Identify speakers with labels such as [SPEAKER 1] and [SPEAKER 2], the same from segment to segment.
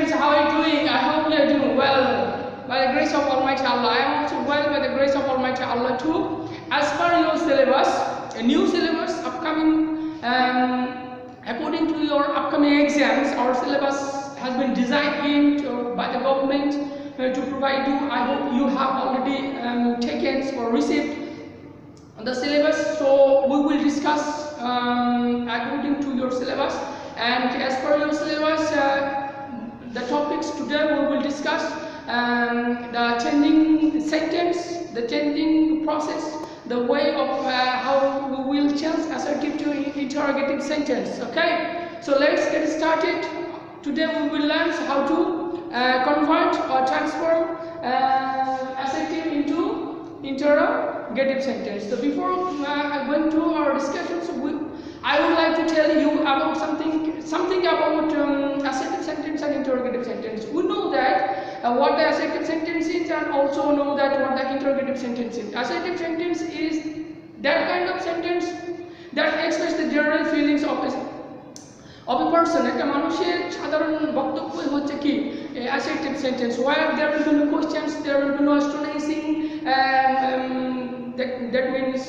[SPEAKER 1] students, how are you doing? I hope you are doing well by the grace of Almighty Allah. I am also well by the grace of Almighty Allah too. As per your syllabus, a new syllabus upcoming, according to your upcoming exams, our syllabus has been designed by the government to provide you. I hope you have already taken or received the syllabus, so we will discuss according to your syllabus, and as per your syllabus, the topics today we will discuss the changing sentence, the changing process, the way of how we will change assertive to interrogative sentence. Okay, so let's get started. Today we will learn how to convert or transform assertive into interrogative sentence. So before going to our discussions, I would like to tell you about something about assertive sentence and interrogative sentence. We know that what the assertive sentence is, and also know that what the interrogative sentence is. Assertive sentence is that kind of sentence that expresses the general feelings of a person. একটা মানুষের সাধারণ বক্তব্য হচ্ছে কি assertive sentence, where there will be no questions, there will be no astonishing, that means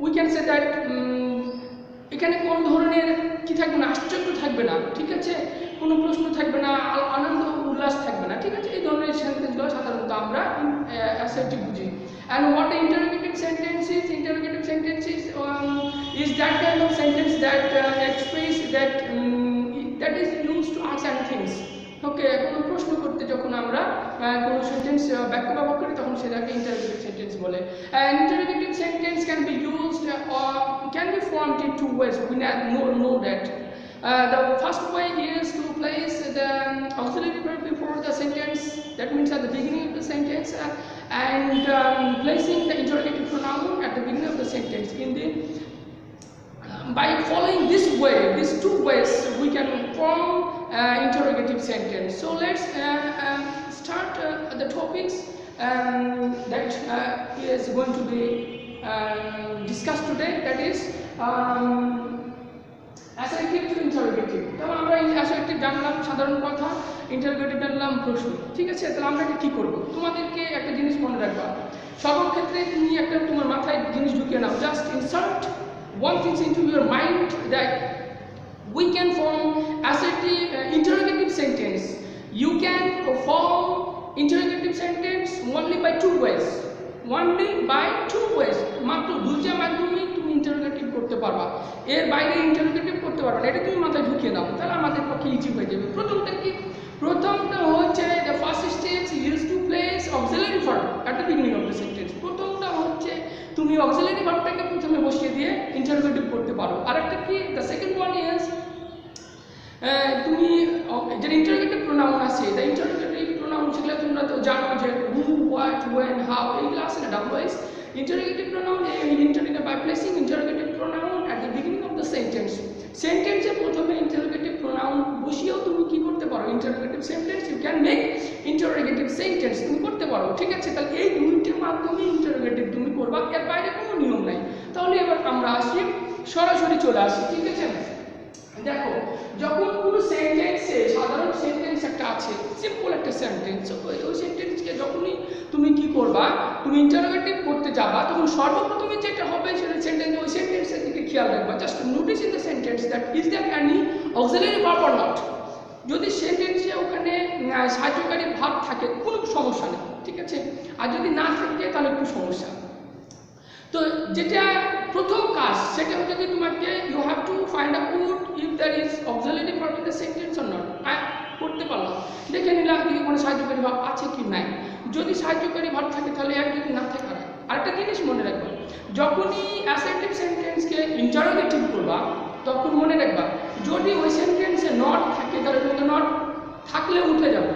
[SPEAKER 1] we can say that এখানে কোন ধরনের কি থাকবে না, আশ্চর্য থাকবে না, ঠিক আছে, কোনো প্রশ্ন থাকবে না, আনন্দ উল্লাস থাকবে না, ঠিক আছে, এই ধরনের সেন্টেন্সগুলো সাধারণত আমরা assertive বুঝি। And what the interrogative sentence is, is that kind of sentence that express that is used to ask anything. ওকে, কোনো প্রশ্ন করতে যখন আমরা কোনো সেন্টেন্স বাক্য ব্যবহার করি তখন সেটাকে ইন্টারোগেটিভ সেন্টেন্স বলে। Interrogative sentence can be used or can be formed in two ways. We know that. The first way is to place the auxiliary verb before the sentence, that means at the beginning of the sentence, and placing the interrogative pronoun at the beginning of the sentence. By following this way, these two ways, we can form interrogative sentence. So let's start the topics that is going to be discussed today, that is assertive to interrogative. তাহলে আমরা এই assertive জানলাম সাধারণ কথা, interrogative জানলাম প্রশ্ন, ঠিক আছে। তাহলে আমরা কি করব? তোমাদেরকে একটা জিনিস মনে রাখবা, সর্বক্ষেত্রে তুমি একটা তোমার মাথায় জিনিস ঢুকিয়ে নাও, just insert one thing into your mind that we can form assertive interrogative sentence. You can form interrogative sentence only by two ways. মাত্র দুইটা মাধ্যমে তুমি ইন্টারোগেটিভ করতে পারবা, এর বাইরে ইন্টারোগেটিভ করতে পারবা না। এটা তুমি মাথায় ঢুকিয়ে দাও, তাহলে আমাদের পক্ষে ইজি হয়ে যাবে। প্রথমটা হচ্ছে the first step is to place auxiliary verb at the beginning of the sentence. প্রথমটা হচ্ছে তুমি auxiliary ভার্বটাকে প্রথমে বসিয়ে দিয়ে ইন্টারোগেটিভ করতে পারো। আরেকটা কি, the second one is তুমি যে ইন্টারোগেটিভ প্রোনাউন আছে, the interrogative pronoun সেগুলো তোমরা তো জানো যে who, what, when, how, এইগুলো আছে না, WH interrogative pronoun by placing interrogative pronoun at the beginning of the sentence. সেন্টেন্সে প্রথমে ইন্টারোগেটিভ প্রোনাউন বসিয়েও তুমি কি করতে পারো, interrogative sentence you can make interrogative sentence তুমি করতে পারো, ঠিক আছে। তাহলে এই দুইটির মাধ্যমে ইন্টারোগেটিভ তুমি করবা, এর বাইরে কোনো নিয়ম নাই। তাহলে এবার আমরা আসি, সরাসরি চলে আসি, ঠিক আছে। দেখো, যখন কোনো সেন্টেন্সে, সাধারণ সেন্টেন্স একটা আছে, সিম্পল একটা সেন্টেন্স, ওই সেন্টেন্সকে যখনই তুমি কি করবা, তুমি ইন্টারোগেটিভ করতে যাবা, তখন সর্বপ্রথমে যেটা হবে সেটা সেন্টেন্স, ওই সেন্টেন্সের দিকে খেয়াল রাখবা। Just notice in the sentence that is that any auxiliary verb or not. যদি সেন্টেন্সে ওখানে সাহায্যকারী ভার্ব থাকে কোনো সমস্যা নেই, ঠিক আছে, আর যদি না থাকে তাহলে একটু সমস্যা। তো যেটা প্রথম কাজ সেটা হচ্ছে যে তোমাকে you have to find out if there is auxiliary verb in the sentence or not. করতে পারলাম, দেখে নিলাম কি কোনো সাহায্যকারী ভার্ব আছে কি নাই। যদি সাহায্যকারী ভার্ব থাকে তাহলে এক, যদি না থাকে আর। আরেকটা জিনিস মনে রাখবা, যখনই অ্যাসার্টিভ সেন্টেন্সকে ইন্টারোগেটিভ করবা তখন মনে রাখবা যদি ওই সেন্টেন্সে নট থাকে তাহলে কিন্তু নট থাকলে উঠে যাবে,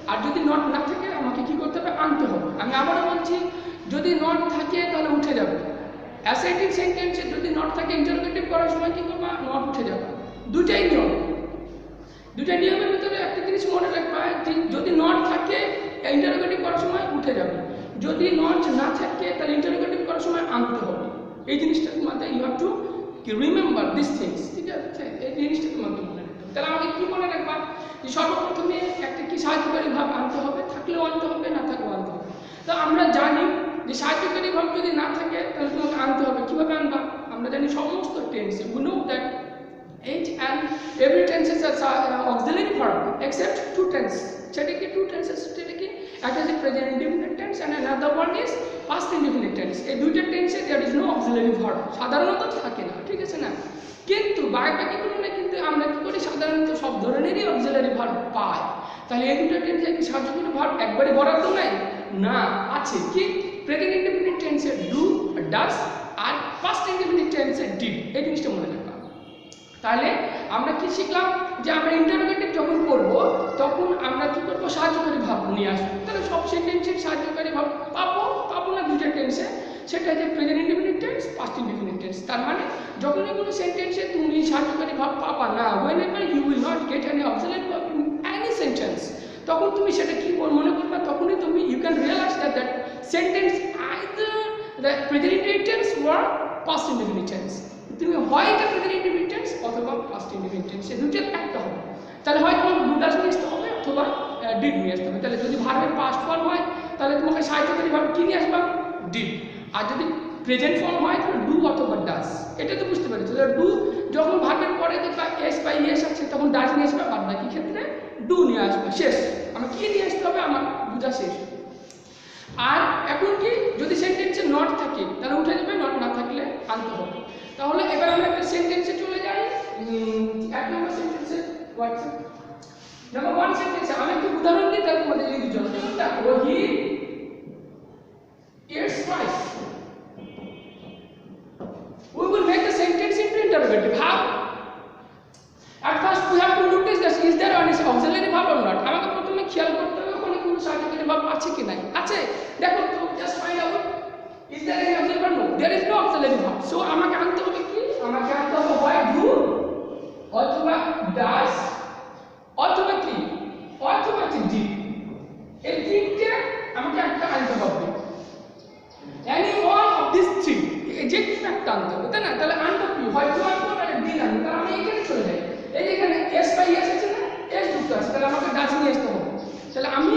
[SPEAKER 1] আর যদি নট না থাকে আমাকে কি করতে হবে, আনতে হবে। আমি আবারও বলছি, যদি নট থাকে তাহলে উঠে যাবে। অ্যাসার্টিভ সেন্টেন্সে যদি নট থাকে ইন্টারোগেটিভ করার সময় কি করবা, নট উঠে যাবে। দুইটাই নিয়মের ভিতরে একটা জিনিস মনে রাখবা, যদি নট থাকে ইন্টারোগেটিভ করার সময় উঠে যাবে, যদি নট না থাকে তাহলে ইন্টারোগেটিভ করার সময় আনতে হবে। এই জিনিসটা তোমাদের you have to remember this things, ঠিক আছে, এই জিনিসটা তোমাকে মনে রাখতে হবে। তাহলে আমাকে যে সর্বপ্রথমে একটা কি সাহায্যকারী ভাব আনতে হবে, থাকলেও আনতে হবে, না থাকলেও আনতে হবে। তো আমরা জানি যে সাহায্যকারী ভাব যদি না থাকে তাহলে তোমাকে আনতে হবে। কীভাবে আনবা? আমরা জানি সমস্ত টেন্সে we know that each and every tenses are auxiliary verb except two tenses. সেটা কি two tenses? সেটা কি? একটা হচ্ছে present indefinite tense and another one is past indefinite tense. এই দুইটা টেন্সে there is no auxiliary verb, সাধারণত থাকে না, ঠিক আছে না? কিন্তু বাকিগুলো না, কিন্তু আমরা কি করি সাধারণত সব ধরনেরই অক্সিলারি ভার্ব পাই। তাহলে এই দুটো টেন্সে কি সাহায্যকারী ভার্ব একবারে বরাদ্দ নাই? না, আছে। কি? প্রেজেন্ট ইনডিফিনিট টেন্সে ডু, ডাজ, আর পাস্ট ইনডিফিনিট টেন্সে ডিড। এই জিনিসটা মনে রাখবা। তাহলে আমরা কি শিখলাম যে আমরা ইন্টারোগেটিভ যখন করব তখন আমরা কি করব, সাহায্যকারী ভাব নিয়ে আসবো। তাহলে সব সেন্টেন্সের সাহায্যকারী ভাব পাবো না দুইটা টেন্সে, সেটা হচ্ছে present indefinite tense, past indefinite tense. তার মানে যখনই কোনো সেন্টেন্সে তুমি সাহায্যকারী ভাব পাবা না, whenever you will not get any auxiliary verb in any sentence, তখন তুমি সেটা কি মনে করবে, তখনই তুমি you can realize that that sentence either the present indefinite tense or past indefinite tense. তুমি হয় এটা প্রেজেন্ট ইনডিফিনিট টেন্স অথবা পাস্ট ইনডিফিনিট টেন্স, এই দুটোর একটা হবে। তাহলে হয় তোমাকে ডু ডাজ নিয়ে আসতে হবে অথবা ডিড নিয়ে আসতে হবে। তাহলে যদি ভার্বের পাস্ট ফর্ম হয় তাহলে তোমাকে সাহায্যকারী ভার্ব কি নিয়ে আসবা? ডিড। আর যদি প্রেজেন্ট ফর্ম হয় তাহলে ডু অথবা ডাজ। এটা তো বুঝতে পেরেছো। ডু যখন ভার্বের পরে দেখবা এস বা ইয়েস আছে তখন ডাজ নিয়ে আসবে, বাদ বাকি ক্ষেত্রে ডু নিয়ে আসবে। শেষ। আমার কি নিয়ে আসতে হবে? আমার বুঝা শেষ। আর এখন কি, যদি সেন্টেন্সে নট থাকে তাহলে উঠে যাবে, নট না থাকলে আনতে হবে। তাহলে এবার আমরা একটা সেন্টেন্সে চলে যাই। এক নম্বর সেন্টেন্সে হোয়াটসঅ্যাপ নাম্বার 1 সেন্টেন্সে আমি একটু উদাহরণ দিই, তাহলে তোমাদের এই দুজন দেখো, হি eats rice. We will make the sentence into interrogative. How? At first we have to look at this, is there any auxiliary verb or not? আমাকে প্রথমে খেয়াল করতে হবে ওখানে কোনো সাহায্যকারী ভাব আছে কি নাই। আছে, দেখো তো, just find out is there any auxiliary verb? No, there is no auxiliary verb. So আমাকে আনতে হবে কি? আমাকে আনতে হবে হয় do অথবা does অথবা কি, অথবা কি did। এই তিনটে আমাকে একটা আনতে হবে। any one of these three, যে কোনো একটা আনতে হবে, তাই না? তাহলে আনতে কি হয়, তো আনতে হবে না ডিড আনতে। তাহলে আমি এখানে চলে যাই, এই যেখানে এস বাই এস আছে না, এস যুক্ত আছে, তাহলে আমাকে ডাজ নিয়ে আসতে হবে। তাহলে আমি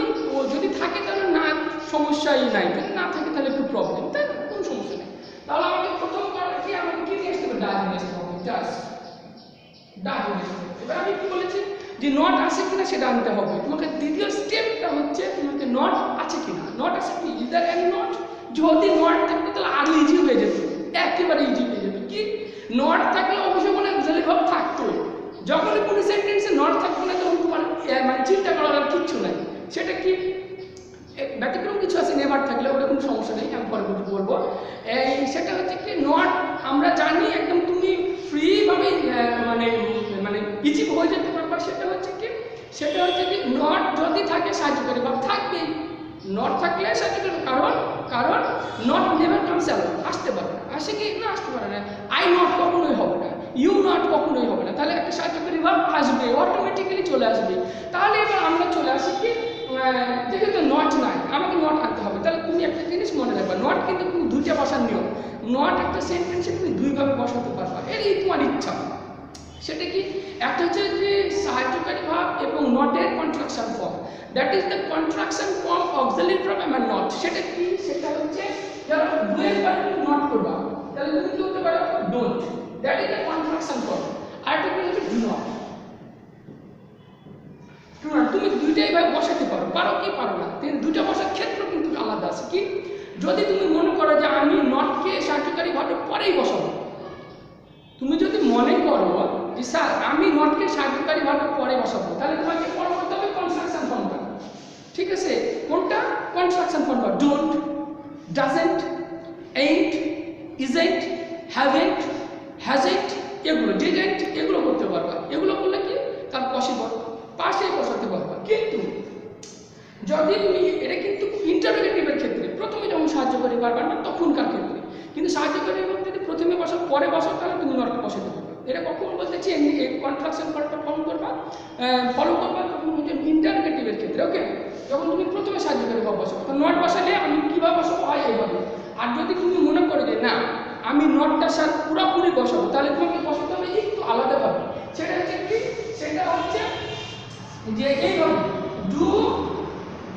[SPEAKER 1] যদি থাকে তাহলে না, সমস্যাই নাই। যদি না থাকে তাহলে একটু প্রবলেম, তাই না? কোনো সমস্যা নেই। তাহলে আমাকে প্রথম করা কি, আমাকে কি নিয়ে আসতে হবে? ডাজ নিয়ে আসতে হবে। ডাজ নিয়ে আসতে হবে। এবার আমি কি বলেছি যে নট আছে কিনা সেটা আনতে হবে। তোমাকে দ্বিতীয় স্টেপটা হচ্ছে তোমাকে নট আছে কিনা। নট আছে কি, ইজ দ্যার এনি নট? যদি নট থাকতো তাহলে আরো ইজি হয়ে যেত, একেবারে ইজি হয়ে যেত। কি, নট থাকলে অবশ্যই কোনো অক্সিলারি ভার্ব থাকতো। যখনই কোনো সেন্টেন্সে নট থাকতো না তখন তোমার মানে চিন্তা করার কিচ্ছু নাই। সেটা কি, ব্যতিক্রম কিছু আছে নেভার থাকলে, ওটা কোনো সমস্যা নেই, আমি পরে বলবো। সেটা হচ্ছে কি, নট আমরা জানি একদম তুমি ফ্রিভাবে মানে মানে ইজি হয়ে যেতে পারবা। সেটা হচ্ছে কি, নট যদি থাকে সাহায্যকারী ভাব থাকবে, নট থাকলে সাহায্যকারী, কারণ নট নেভার কামস অ্যালোন, আসতে পারে না। আসে কি না, আসতে পারে না। আই নট কখনোই হবে না, ইউ নট কখনোই হবে না। তাহলে একটা সাহায্যকারী ভাব আসবে, অটোমেটিক্যালি চলে আসবে। তাহলে এবার আমরা চলে আসি কি, যেহেতু নট নাই আমাকে নট আনতে হবে। তাহলে তুমি একটা জিনিস মনে রাখবা, নট কিন্তু তুমি দুইটা বসার নিয়ম। নট একটা সেন্টেন্সে তুমি দুইভাবে বসাতে পারবা, এই তোমার ইচ্ছা। সেটা কি, একটা হচ্ছে যে সাহায্যকারী ভাব এবং নটের contraction form, that is the contraction form auxiliary verb এবং নট। সেটা কি, সেটা হচ্ছে যারা ডুয়েল ভার্ব নট করবা তাহলে তুমি কি করতে পারো, don't, that is the contraction form. আরেকটা কি হচ্ছে ডু নট। তুমি দুইটাই ভাবে বসাতে পারো কি পারো না, দুইটা বসার ক্ষেত্র কিন্তু আলাদা আছে। কি, যদি তুমি মনে করো যে আমি নটকে সাহায্যকারী ভাবের পরেই বসাবো, তুমি যদি মনে করো যে স্যার আমি নটকে সাহায্যকারী ভাবের পরে বসাবো, তাহলে তোমাকে ফলো করতে হবে কনস্ট্রাকশন ফর্মটা। ঠিক আছে, কোনটা? কনস্ট্রাকশন ফর্মটা। Don't, doesn't, ain't, isn't, haven't, hasn't, এগুলো didn't, এগুলো করতে পারবা। এগুলো করলে কি, তার পসিবল পাশেই বসাতে পারবা। কিন্তু যদি তুমি এটা কিন্তু ইন্টারোগেটিভের ক্ষেত্রে প্রথমে যখন সাহায্যকারী পারবা না তখনকার ক্ষেত্রে, কিন্তু সাহায্যকারী যদি প্রথমে বসাও পরে বসাও তাহলে তুমি নটকে বসাতে পারবে। এটা কখন বলতেছি, এই কন্ট্রাকশন ফর্মটা ফলো করবা তখন ইন্টারোগেটিভের ক্ষেত্রে। ওকে, যখন তুমি প্রথমে সাহায্যকারী ভাব বসাবো, তো নট বসালে আমি কীভাবে বসাবো হয় এইভাবে। আর যদি তুমি মনে করো যে না আমি নটটা স্যার পুরোপুরি বসাবো, তাহলে তোমাকে বসাতে হবে একটু আলাদাভাবে। সেটা হচ্ছে কি, সেটা হচ্ছে যে এইভাবে ডু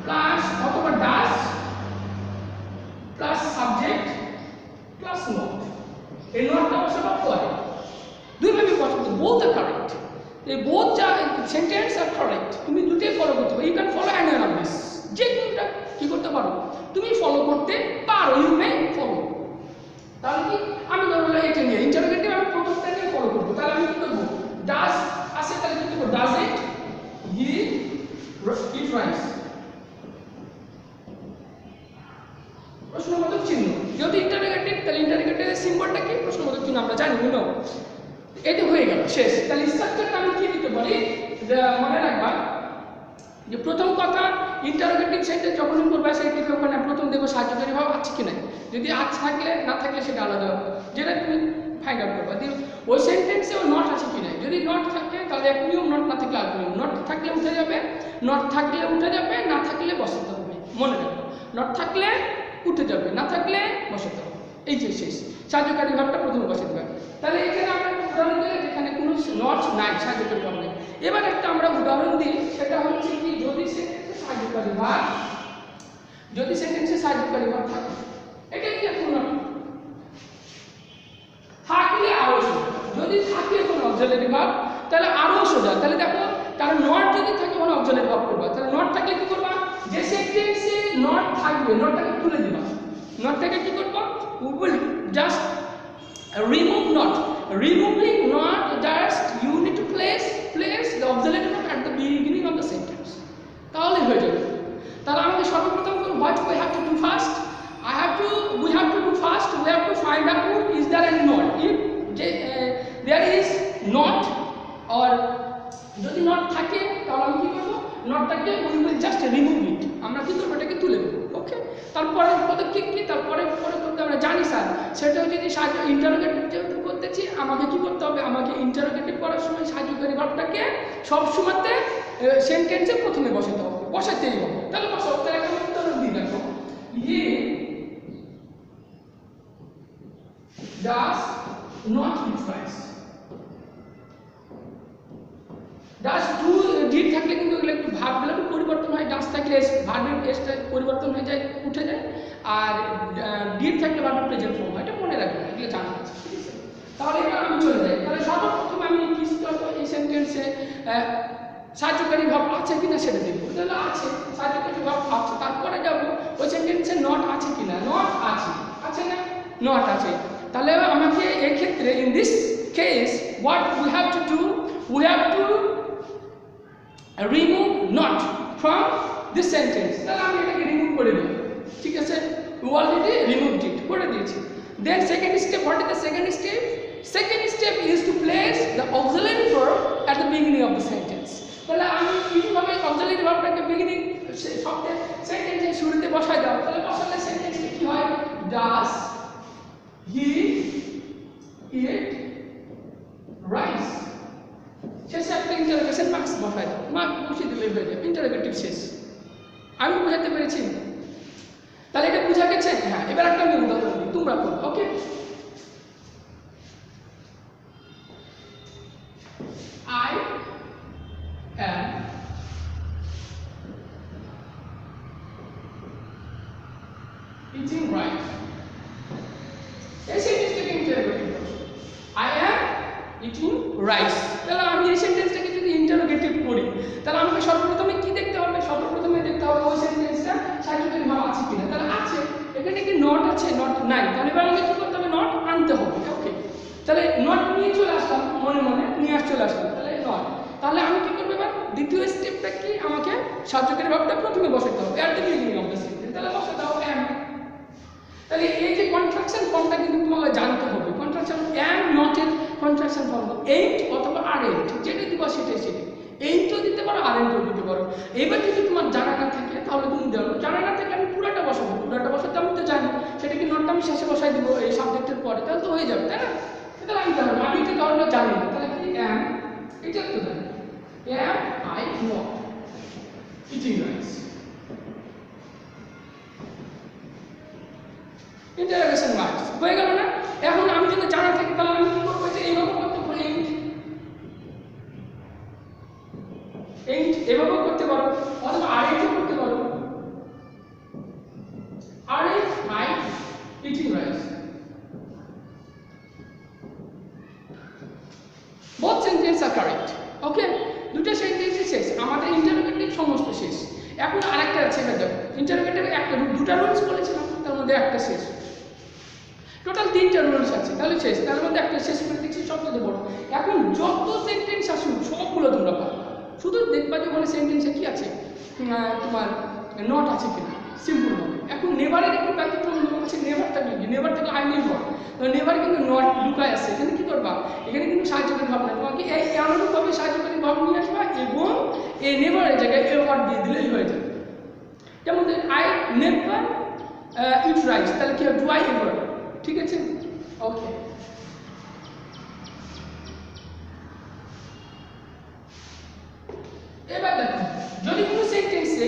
[SPEAKER 1] প্লাস অথবা does plus subject plus not, এই নটটা বসাবো পরে। দুইভাবে বসাবো, বোথ আর কারেক্ট, এই বোথ যা সেন্টেন্স আর কারেক্ট, তুমি দুটোই ফলো করতে পারো। You can follow any of this, যে কোনটা কি করতে পারো তুমি ফলো করতে পারো, ইউ মে ফলো। তাহলে কি আমি ধরো এটা নিয়ে ইন্টারোগেটিভ আমি প্রথমটা নিয়ে ফলো করবো, তাহলে আমি কি করবো, ডাস আছে তাহলে কি করবো, does it he eat rice, প্রশ্নবোধক চিহ্ন। যদি ইন্টারোগেটিভ তাহলে ইন্টারোগেটিভের সিম্বলটা কি, প্রশ্নবোধক চিহ্ন আমরা জানি নো, এটা হয়ে গেল শেষ। তাহলে স্ট্রাকচারটা আমি কি দিতে পারি, মনে রাখবা যে প্রথম কথা ইন্টারোগেটিভ সেন্টেন্স যখনই করবে সেটিকে ওখানে প্রথম দেখো সাহায্যকারী ভাব আছে কি নাই, যদি আছে থাকলে না থাকলে সেটা আলাদা হবে, যেটা তুমি ফাইন্ড আউট করবা। দিয়ে ওই সেন্টেন্সে ও নট আছে কি নাই, যদি নট থাকে তাহলে এক নিয়ম, নট না থাকলে আর নিয়ম, নট থাকলে উঠে যাবে, নট থাকলে উঠে যাবে, না থাকলে বসাতে হবে, মনে রাখো নট থাকলে উঠে যাবে, না থাকলে বসাতে হবে, এই যে শেষ। সাহায্যকারী ভাবটা প্রথমে বসাতে হবে। তাহলে এখানে আমরা উদাহরণ দিলে যেখানে কোনো নট নাই, সাহায্যকারী ভাব নেই। এবার একটা আমরা উদাহরণ দিই, সেটা হচ্ছে কি যদি সেন্টেন্সে সাহায্যকারী ভাব, যদি সেন্টেন্সে সাহায্যকারী ভাব থাকে, এটা কি এখন নট থাকলে আরো সোজা, যদি থাকে কোনো অক্সিলারি ভাব তাহলে আরো সোজা। তাহলে দেখো, কারণ নট যদি থাকে কোনো অক্সিলারি ভাব করবা, তাহলে নট থাকলে কি করবা, যে সেন্টেন্সে নট থাকবে নটটাকে তুলে দিবা, নটটাকে কি করবা, we will just remove not, removing not, just you need to place the auxiliary verb at the beginning of the sentence, তাহলে হয়ে যাবে। তাহলে আমাকে সর্বপ্রথম what we have to do first, we have to do first, we have to find out is there any not, if there is not or যদি not থাকে তাহলে আমি কি করব, নটটাকে we will just remove it, আমরা কি করব, এটাকে তুলে দেব। ওকে, তারপরে পদক্ষেপ কি, তারপরে করতে আমরা জানি স্যার, সেটা হচ্ছে যে ইন্টারোগেটিভ যেহেতু করতেছি আমাকে কি করতে হবে, আমাকে ইন্টারোগেটিভ করার সময় সাহায্যকারী ভাবটাকে সব সময়তে সেন্টেন্সে প্রথমে বসাতে হবে, বসাতেই হবে। তাহলে বসাও, তাহলে একটা উদাহরণ দিই, দেখো he does not eat rice, does to did থাকলে কিন্তু এগুলো একটু ভাবগুলো একটু পরিবর্তন হয়, ডাজ থাকলে ভার্বের এসটা পরিবর্তন হয়ে যায়, উঠে যায়, আর ডিড থাকলে ভার্বের প্রেজেন্ট ফর্ম হয়, এটা মনে রাখবে, এগুলো জানা আছে, ঠিক আছে। তাহলে এবার আমি চলে যাই, তাহলে সর্বপ্রথম আমি কি করবো, এই সেন্টেন্সে সাহায্যকারী ভাব আছে কিনা সেটা দেখবো, তাহলে আছে, সাহায্যকারী ভাব আছে, তারপরে যাবো ওই সেন্টেন্সে নট আছে কিনা, নট আছে না, নট আছে। তাহলে আমাকে এক্ষেত্রে in this case what we have to do, we have to remove not from this sentence, তাহলে আমি এটাকে রিমুভ করে দেব, ঠিক আছে, we already removed it করে দিয়েছি। Then second step, what is the second step? Second step is to place the auxiliary verb at the beginning of the sentence, তাহলে আমি কিভাবে auxiliary verbটাকে beginning শব্দের সেন্টেন্সের শুরুতে বসাই দাও, তাহলে বসালে সেন্টেন্সে কি হয়, does he eat rice, শেষে একটা ইন্টারোগেশন মার্কস বসাই দাও, মার্ক বসিয়ে দিলে হয়ে যাবে, ইন্টারোগেটিভ শেষ। আমি বুঝাতে পেরেছি, তাহলে এটা বুঝা গেছে। হ্যাঁ, এবার একটা আমি উদাহরণ দিই, তোমরা করো। ওকে, I am eating rice, এই সেন্টেন্সটাকে ইন্টারোগেটিভ করো, I am eating rice, তাহলে আমি এই সেন্টেন্সটাকে যদি ইন্টারোগেটিভ করি তাহলে আমাকে সর্বপ্রথমে কি দেখতে হবে, সর্বপ্রথমে দেখতে হবে ওই সেন্টেন্সটা সাহায্যকারী ভাব আছে কিনা, তাহলে আছে, এখানে কি নট আছে, নট নাই, তাহলে এবার আমাকে কি করতে হবে, নট আনতে হবে। ওকে, তাহলে নট নিয়ে চলে আসলাম, মনে নিয়ে চলে আসলাম, তাহলে নট, তাহলে আমি কি করবো, এবার দ্বিতীয় স্টেপটা কি, আমাকে সাহায্যকারী ভাবটা প্রথমে বসাতে হবে at the beginning of the sentence, তাহলে বসাতে হবে am, তাহলে এই যে কন্ট্রাকশন ফর্মটা কিন্তু তোমাকে জানতে হবে, কন্ট্রাকশন am not এর কন্ট্রাকশন ফর্ম ain't অথবা aren't, যেটা দিবা সেটাই ain'tও দিতে পারো, aren'tও দিতে পারো। এবার যদি তোমার জানা না থাকে তাহলে তুমি দেবো, জানা না থাকলে আমি পুরাটা বসাবো, পুরাটা বসাতে আমি তো জানি, সেটা কি নটটা আমি শেষে বসাই দিব এই সাবজেক্টের পরে, তাহলে তো হয়ে যাবে, তাই না, তাহলে আমি জানি, আমি এটা কারণটা জানি না, তাহলে কি am, এটা তো জানি, am I not eating rice, interrogation marks হয়ে গেল না। এখন আমি যদি জানা থাকি তাহলে আমি কি করবো, যে এইভাবে করতে পারি, এই এভাবেও করতে পারো, অথবা আরেকটু করতে পারো, আরেক my eating rice. both sentence are correct. Okay, দুটো সেন্টেন্সই শেষ, আমাদের ইন্টারোগেটিভ সমস্ত শেষ। এখন আরেকটা আছে, এটা দেখো ইন্টারোগেটিভ একটা দুটো রুলস বলেছিলাম, তার মধ্যে একটা শেষ, টোটাল তিনটা রুলস আছে, তাহলে শেষ, তার মধ্যে একটা শেষ করে দিচ্ছি সবচেয়ে বড়। এখন যত সেন্টেন্স আসুক সবগুলো তোমরা পাবে, শুধু দেখবা যে ওখানে সেন্টেন্সে কি আছে, তোমার নট আছে কিনা, সিম্পল হবে। এখন নেভারের একটু ব্যতিক্রম হচ্ছে, নেভার থাকলে কি, নেভার থাকলে আই নির্ভর, তো নেভার কিন্তু নট লুকায় আছে, এখানে কি করবা, এখানে কিন্তু সাহায্যকারী ভাব না, তোমাকে এই অনুরূপভাবে সাহায্যকারী ভাব নিয়ে আসবা এবং এই নেভারের জায়গায় এ ওয়ার্ড দিয়ে দিলেই হয়ে যাবে। যেমন আই নেভার ইট রাইস, তাহলে কি হবে, ডু আই এভার, ঠিক আছে। ওকে, এবার দেখো যদি কোনো সেন্টেন্সে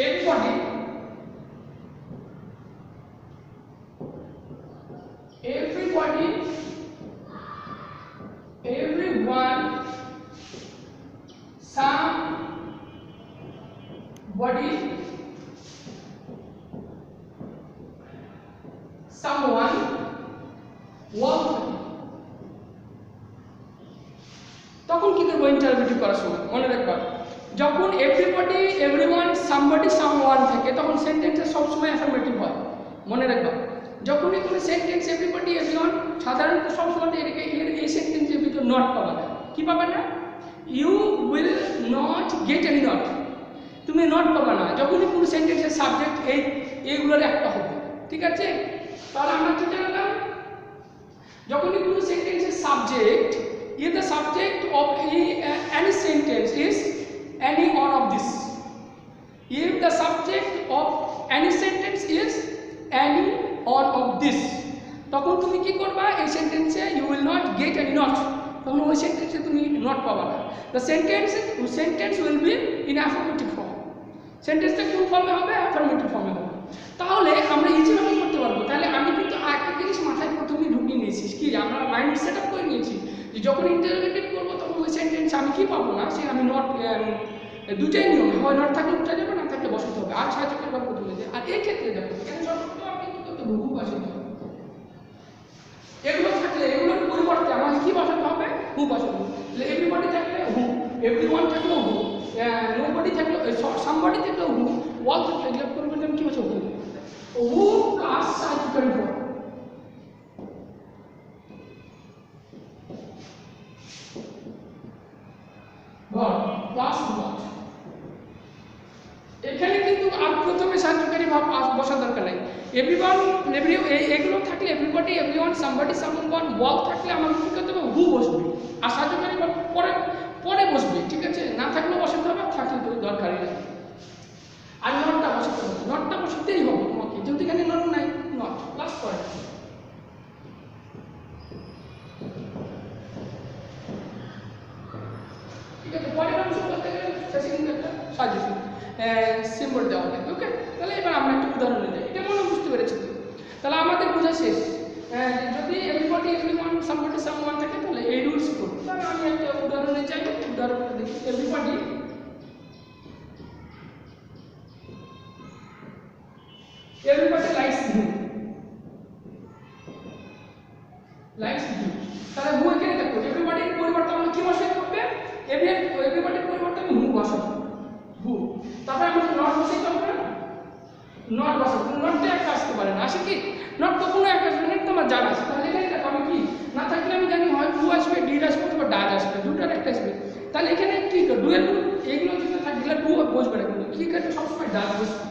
[SPEAKER 1] everybody, everybody, everyone, somebody, someone, work, তখন কি করবো ইন্টারোগেটিভ করার সময় মনে রাখবা, যখন এভরিবডি, এভরিওয়ান, সামবডি, সামওয়ান থাকে তখন সেন্টেন্সে সবসময় অ্যাফার্মেটিভ হয়, মনে রাখবা। যখনই কোনো সেন্টেন্স এভরিবডি, এভরিওয়ান, সাধারণত সবসময় এই সেন্টেন্সের ভিতর নট পাবা না, কি পাবা না, you will not get any not, তুমি নট পাবা না। যখনই কোনো সেন্টেন্সের সাবজেক্ট এইগুলোর একটা হবে, ঠিক আছে। তাহলে আমরা কি জানলাম, যখনই কোনো সেন্টেন্সের subject, if the subject of any sentence is any one of this, if the subject of any sentence is any one of this, তখন তুমি কি করবা, এই সেন্টেন্সে you will not get any not, তখন ওই সেন্টেন্সে তুমি নট পাবা না। the sentence will be in affirmative form, সেন্টেন্সটা কোন ফর্মে হবে, অ্যাফার্মেটিভ ফর্মে হবে। তাহলে আমরা ইজিভাবে করতে পারবো। তাহলে আমি কিন্তু একটা জিনিস মাথায় প্রথমেই ঢুকিয়ে নিয়েছি, কি আমরা মাইন্ড সেট আপ করে নিয়েছি যে যখন ইন্টারোগেটিভ করবো তখন ওই সেন্টেন্স আমি কি পাবো না, সে আমি নট, দুটাই নিয়ম, হয় নট থাকলে উঠে যাবে, না থাকলে বসাতে হবে, আর সাহায্য করবার তুলে যায়। আর এই ক্ষেত্রে দেখো এখানে সর্বপ্রথম আপনি কি করতে হবে, হু বসাতে হবে। এগুলো থাকলে এগুলোর পরিবর্তে আমাকে কি বসাতে হবে, হু বসাতে হবে। এভরিবডি থাকলে হু, এভরিওয়ান থাকলেও হু, নোবডি থাকলে, সামবডি থাকলেও হু, ওয়াল থাকলে এগুলো পরিবর্তে আমি কি বসাবো, হু প্লাস সাহায্যকারী ভাব। এখানে কিন্তু আর প্রথমে সাহায্যকারী ভাব বসার দরকার নাই, এভরিওয়ান, এগুলো থাকলে এভরিবডি, এভরিওয়ান, সামবডি, সামওয়ান, ওয়াল থাকলে আমাকে কি করতে হবে, হু বসবে, আর সাহায্যকারী ভাব পরে পরে বসবে, ঠিক আছে। না থাকলেও বসাতে হবে, থাকলে তো দরকারই নেই। আর নটটা বসাতে হবে, নটটা বসাতেই হবে তোমাকে, যেহেতু এখানে নট নাই, নট প্লাস পরে, ঠিক আছে। পরের অংশ বলতে গেলে শেষে কিন্তু একটা সাজেশন সিম্বল দেওয়া লাগে, ওকে। তাহলে এবার আমরা একটা উদাহরণে যাই, এটা মনে বুঝতে পেরেছি তো। তাহলে আমাদের বোঝা শেষ, যদি এভরিবডি, এভরিওয়ান, সামবডি, সামওয়ান থাকে তাহলে এই রুলস করব। তাহলে আমি একটা উদাহরণে যাই, উদাহরণটা দেখি, everybody, everybody likes him, likes him, তাহলে হু এখানে দেখো এভরিবডি পরিবর্তে আমরা কি বসাতে হবে, এভরিবডি পরিবর্তে আমি হু বসাবো, হু। তারপরে আমরা নট বসাইতে হবে, নট বসাবো, নটটা একটা আসতে পারে না, আসে কি, নট কখনো একটা আসবে না, তোমার জানা আছে। তাহলে এখানে দেখো আমি কি, না থাকলে আমি জানি হয় হু আসবে, ডিড আসবে, অথবা ডাজ আসবে, দুটোর একটা আসবে। তাহলে এখানে কি ডু এর এইগুলো যদি থাকলে ডু বসবে না, কিন্তু কি করে সবসময় ডাজ বসবে,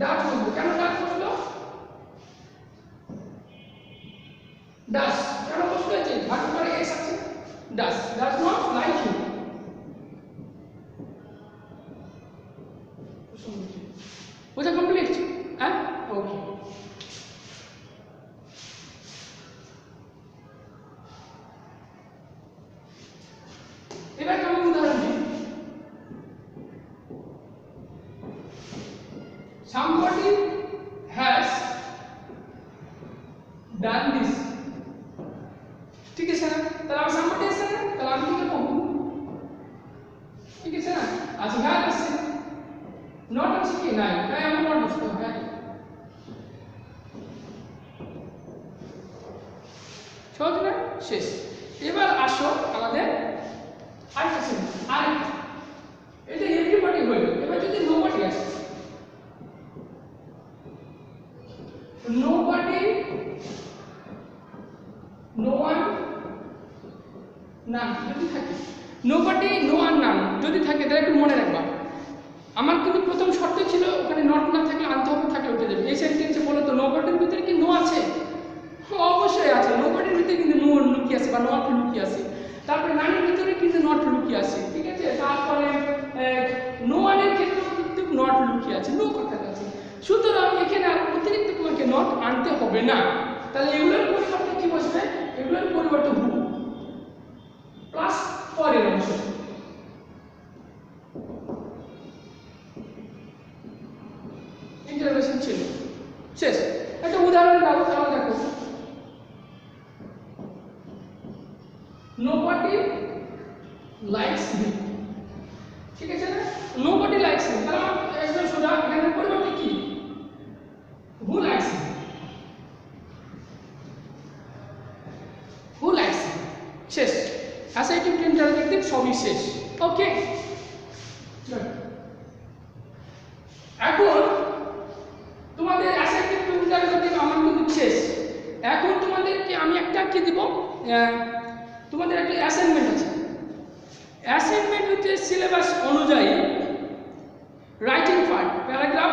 [SPEAKER 1] ডাচ বসবো, কেন ডাচ বসলো, ডাচ কেন বসলো, যে ভাগ করে এস আছে, does does not like you, বোঝা কমপ্লিট, হ্যাঁ, ওকে। এবার আমি উদাহরণ দিই, somebody has আছে কি নাই, তাই আমি নোট বসতে হবে। সহজ না? শেষ। এবার আসো আমাদের আরেকটা সেন্টেন্স, আরেকটা, এটা এভরিবডি হইল। এবার যদি নোবডি আসে, নোবডি, নো ওয়ান, নান যদি থাকে, নোবডি, নো ওয়ান, নান যদি থাকে, তাহলে একটু মনে রাখবা। আমার কিন্তু প্রথম শর্ত ছিল ওখানে নট না থাকলে আনতে হবে, থাকলে উঠে যাবে। এই সেন্টেন্সে বলো তো নোবডির ভিতরে কি নো আছে? অবশ্যই আছে। নোবডির ভিতরে কিন্তু নো লুকিয়ে আছে বা নট লুকিয়ে আছে। তারপরে নানের ভিতরে কিন্তু নট লুকিয়ে আছে, ঠিক আছে। তারপরে নো ওয়ানের ক্ষেত্রেও কিন্তু নট লুকিয়ে আছে, নো কথা আছে। সুতরাং এখানে আর অতিরিক্ত তোমাকে নট আনতে হবে না। তাহলে এগুলোর পরিবর্তে কি বসবে? এগুলোর পরিবর্তে হু প্লাস পরের অংশ। ইন্টারভেনশন ছিল, শেষ। একটা উদাহরণ দাও, তাহলে দেখো, nobody likes me, ঠিক আছে না? nobody likes me, তাহলে একদম সোজা এখানে পরিবর্তে কি? who likes me, who likes me, শেষ। অ্যাসার্টিভ ইন্টারোগেটিভ সবই শেষ। ওকে, এখন তোমাদের অ্যাসার্টিভ ইন্টারোগেটিভ আমার কিন্তু শেষ। এখন তোমাদেরকে আমি একটা কি দিব, তোমাদের একটা অ্যাসাইনমেন্ট আছে। অ্যাসাইনমেন্ট হচ্ছে সিলেবাস অনুযায়ী রাইটিং পার্ট, প্যারাগ্রাফ